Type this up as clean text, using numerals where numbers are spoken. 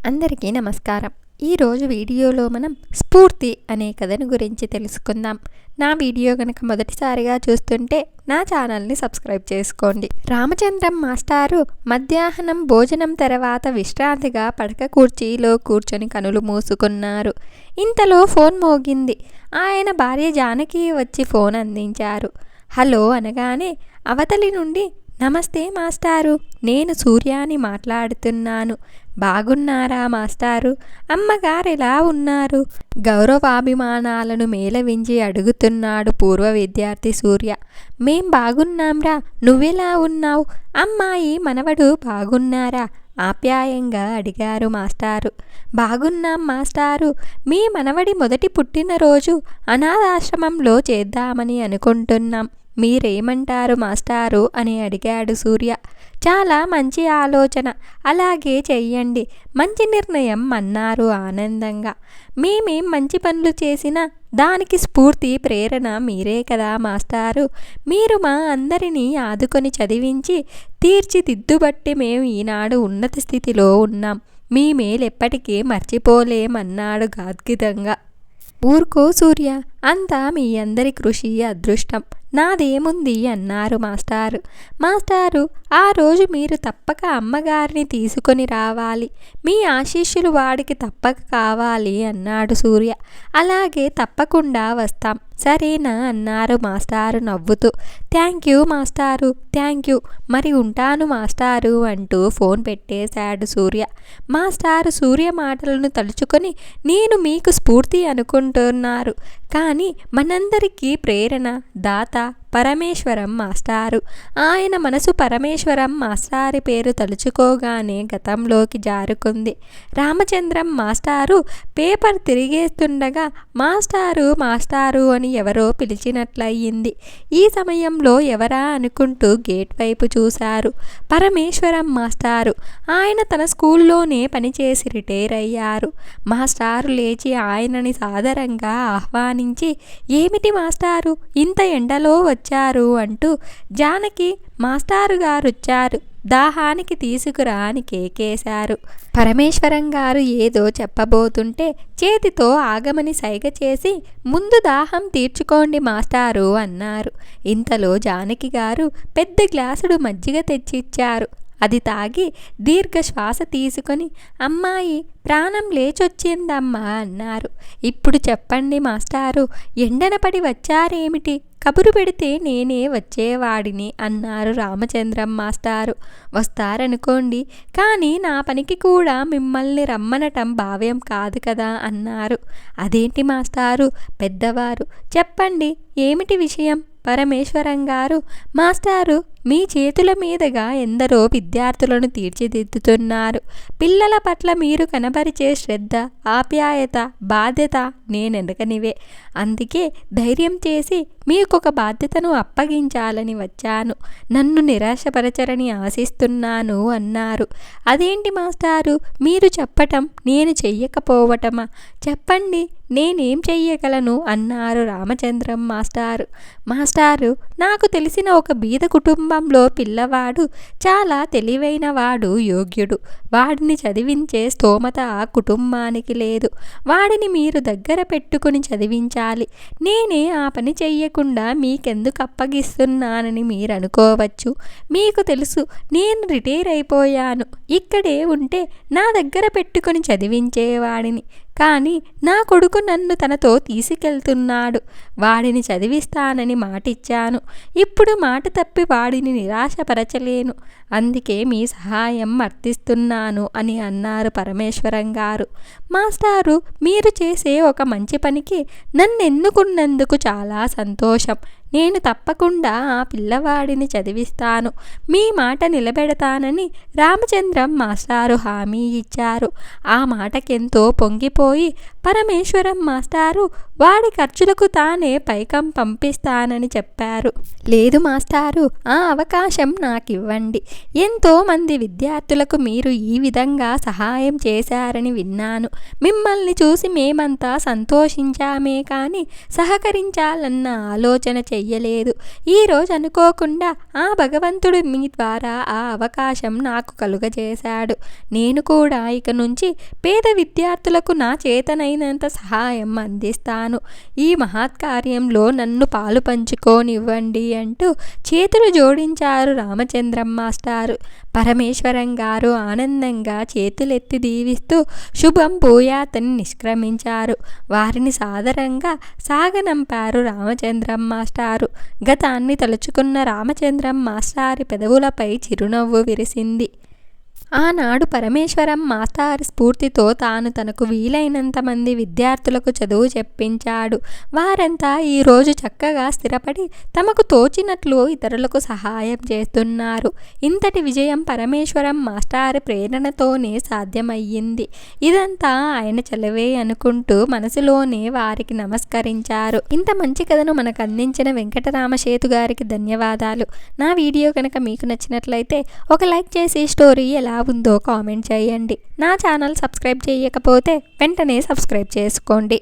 అందరికీ నమస్కారం. ఈరోజు వీడియోలో మనం స్ఫూర్తి అనే కథను గురించి తెలుసుకుందాం. నా వీడియో కనుక మొదటిసారిగా చూస్తుంటే నా ఛానల్ని సబ్స్క్రైబ్ చేసుకోండి. రామచంద్రం మాస్టారు మధ్యాహ్నం భోజనం తర్వాత విశ్రాంతిగా పడక కుర్చీలో కూర్చొని కనులు మూసుకున్నారు. ఇంతలో ఫోన్ మోగింది. ఆయన భార్య జానకి వచ్చి ఫోన్ అందించారు. హలో అనగానే అవతలి నుండి, నమస్తే మాస్టారు, నేను సూర్యాని మాట్లాడుతున్నాను. బాగున్నారా మాస్టారు? అమ్మగారు ఎలా ఉన్నారు? గౌరవాభిమానాలను మేళవించి అడుగుతున్నాడు పూర్వ విద్యార్థి సూర్య. మేం బాగున్నాంరా, నువ్వెలా ఉన్నావు? అమ్మాయి మనవడు బాగున్నారా? ఆప్యాయంగా అడిగారు మాస్టారు. బాగున్నాం మాస్టారు. మీ మనవడి మొదటి పుట్టినరోజు అనాథాశ్రమంలో చేద్దామని అనుకుంటున్నాం. మీరేమంటారు మాస్టారు అని అడిగాడు సూర్య. చాలా మంచి ఆలోచన, అలాగే చెయ్యండి, మంచి నిర్ణయం అన్నారు ఆనందంగా. మేమేం మంచి పనులు చేసినా దానికి స్ఫూర్తి ప్రేరణ మీరే కదా మాస్టారు. మీరు మా అందరినీ ఆదుకొని చదివించి తీర్చిదిద్దుబట్టి మేము ఈనాడు ఉన్నత స్థితిలో ఉన్నాం. మీ మేలెప్పటికీ మర్చిపోలేమన్నాడు గాద్గిదంగా. ఊరుకో సూర్య, అంతా మీ అందరి కృషి అదృష్టం, నాదేముంది అన్నారు మాస్టారు. మాస్టారు, ఆ రోజు మీరు తప్పక అమ్మగారిని తీసుకొని రావాలి. మీ ఆశీస్సులు వాడికి తప్పక కావాలి అన్నాడు సూర్య. అలాగే, తప్పకుండా వస్తాం, సరేనా అన్నారు మాస్టారు నవ్వుతూ. థ్యాంక్ యూ మాస్టారు, థ్యాంక్ యూ, మరి ఉంటాను మాస్టారు అంటూ ఫోన్ పెట్టేశాడు సూర్య. మాస్టారు సూర్య మాటలను తలుచుకొని, నేను మీకు స్ఫూర్తి అనుకుంటున్నారు, కానీ మనందరికీ ప్రేరణ దాత పరమేశ్వరం మాస్టారు. ఆయన మనసు పరమేశ్వరం మాస్టారి పేరు తలుచుకోగానే గతంలోకి జారుకుంది. రామచంద్రం మాస్టారు పేపర్ తిరిగేస్తుండగా మాస్టారు మాస్టారు అని ఎవరో పిలిచినట్లయింది. ఈ సమయంలో ఎవరా అనుకుంటూ గేట్ వైపు చూశారు. పరమేశ్వరం మాస్టారు. ఆయన తన స్కూల్లోనే పనిచేసి రిటైర్ అయ్యారు. మాస్టారు లేచి ఆయనని సాదరంగా ఆహ్వానించి, ఏమిటి మాస్టారు ఇంత ఎండలో వచ్చారు అంటూ, జానకి మాస్టారు గారొచ్చారు, దాహానికి తీసుకురా అని కేకేశారు. పరమేశ్వరం గారు ఏదో చెప్పబోతుంటే చేతితో ఆగమని సైగ చేసి, ముందు దాహం తీర్చుకోండి మాస్టారు అన్నారు. ఇంతలో జానకి గారు పెద్ద గ్లాసుడు మజ్జిగ తెచ్చిచ్చారు. అది తాగి దీర్ఘ శ్వాస తీసుకొని, అమ్మాయి ప్రాణం లేచొచ్చిందమ్మా అన్నారు. ఇప్పుడు చెప్పండి మాస్టారు, ఎండన పడి వచ్చారేమిటి? కబురు పెడితే నేనే వచ్చేవాడిని అన్నారు రామచంద్రం మాస్టారు. వస్తారనుకోండి, కానీ నా పనికి కూడా మిమ్మల్ని రమ్మనటం భావ్యం కాదు కదా అన్నారు. అదేంటి మాస్టారు? పెద్దవారు, చెప్పండి, ఏమిటి విషయం? పరమేశ్వరం గారు, మాస్టారు మీ చేతుల మీదుగా ఎందరో విద్యార్థులను తీర్చిదిద్దుతున్నారు. పిల్లల పట్ల మీరు కనబరిచే శ్రద్ధ, ఆప్యాయత, బాధ్యత నేనెనకనివే. అందుకే ధైర్యం చేసి మీకొక బాధ్యతను అప్పగించాలని వచ్చాను. నన్ను నిరాశపరచరని ఆశిస్తున్నాను అన్నారు. అదేంటి మాస్టారు, మీరు చెప్పటం నేను చెయ్యకపోవటమా? చెప్పండి, నేనేం చెయ్యగలను అన్నారు రామచంద్రం మాస్టారు. మాస్టారు, నాకు తెలిసిన ఒక బీద కుటుంబంలో పిల్లవాడు చాలా తెలివైనవాడు, యోగ్యుడు. వాడిని చదివించే స్తోమత ఆ కుటుంబానికి లేదు. వాడిని మీరు దగ్గర పెట్టుకుని చదివించాలి. నేనే ఆ పని చెయ్యకుండా మీకెందుకు అప్పగిస్తున్నానని మీరు అనుకోవచ్చు. మీకు తెలుసు, నేను రిటైర్ అయిపోయాను. ఇక్కడే ఉంటే నా దగ్గర పెట్టుకుని చదివించేవాడిని. కానీ నా కొడుకు నన్ను తనతో తీసుకెళ్తున్నాడు. వాడిని చదివిస్తానని మాటిచ్చాను. ఇప్పుడు మాట తప్పి వాడిని నిరాశపరచలేను. అందుకే మీ సహాయం అర్థిస్తున్నాను అని అన్నారు పరమేశ్వరం గారు. మాస్టారు, మీరు చేసే ఒక మంచి పనికి నన్ను ఎన్నుకున్నందుకు చాలా సంతోషం. నేను తప్పకుండా ఆ పిల్లవాడిని చదివిస్తాను. మీ మాట నిలబెడతానని రామచంద్రం మాస్టారు హామీ ఇచ్చారు. ఆ మాటకెంతో పొంగిపోయి పరమేశ్వరం మాస్టారు వాడి ఖర్చులకు తానే పైకం పంపిస్తానని చెప్పారు. లేదు మాస్టారు, ఆ అవకాశం నాకివ్వండి. ఎంతోమంది విద్యార్థులకు మీరు ఈ విధంగా సహాయం చేశారని విన్నాను. మిమ్మల్ని చూసి మేమంతా సంతోషించామే కానీ సహకరించాలన్న ఆలోచన చెయ్యలేదు. ఈరోజు అనుకోకుండా ఆ భగవంతుడు మీ ద్వారా ఆ అవకాశం నాకు కలుగజేశాడు. నేను కూడా ఇక నుంచి పేద విద్యార్థులకు నా చేతనైనంత సహాయం అందిస్తాను. ఈ మహత్కార్యంలో నన్ను పాలు పంచుకోనివ్వండి అంటూ చేతులు జోడించారు రామచంద్రం మాస్టారు. పరమేశ్వరం గారు ఆనందంగా చేతులెత్తి దీవిస్తూ శుభం భూయాతని నిష్క్రమించారు. వారిని సాదరంగా సాగనంపారు రామచంద్రం మాస్టారు. గతాన్ని తలుచుకున్న రామచంద్రం మాస్టారి పెదవులపై చిరునవ్వు విరిసింది. ఆనాడు పరమేశ్వరం మాస్టారి స్ఫూర్తితో తాను తనకు వీలైనంత మంది విద్యార్థులకు చదువు చెప్పించాడు. వారంతా ఈరోజు చక్కగా స్థిరపడి తమకు తోచినట్లు ఇతరులకు సహాయం చేస్తున్నారు. ఇంతటి విజయం పరమేశ్వరం మాస్టారి ప్రేరణతోనే సాధ్యమయ్యింది. ఇదంతా ఆయన చలవే అనుకుంటూ మనసులోనే వారికి నమస్కరించారు. ఇంత మంచి కథను మనకు అందించిన వెంకటరామశేతు గారికి ధన్యవాదాలు. నా వీడియో కనుక మీకు నచ్చినట్లయితే ఒక లైక్ చేసి స్టోరీ ఎలా ఉందో కామెంట్ చేయండి. నా ఛానల్ సబ్స్క్రైబ్ చేయకపోతే వెంటనే సబ్స్క్రైబ్ చేసుకోండి.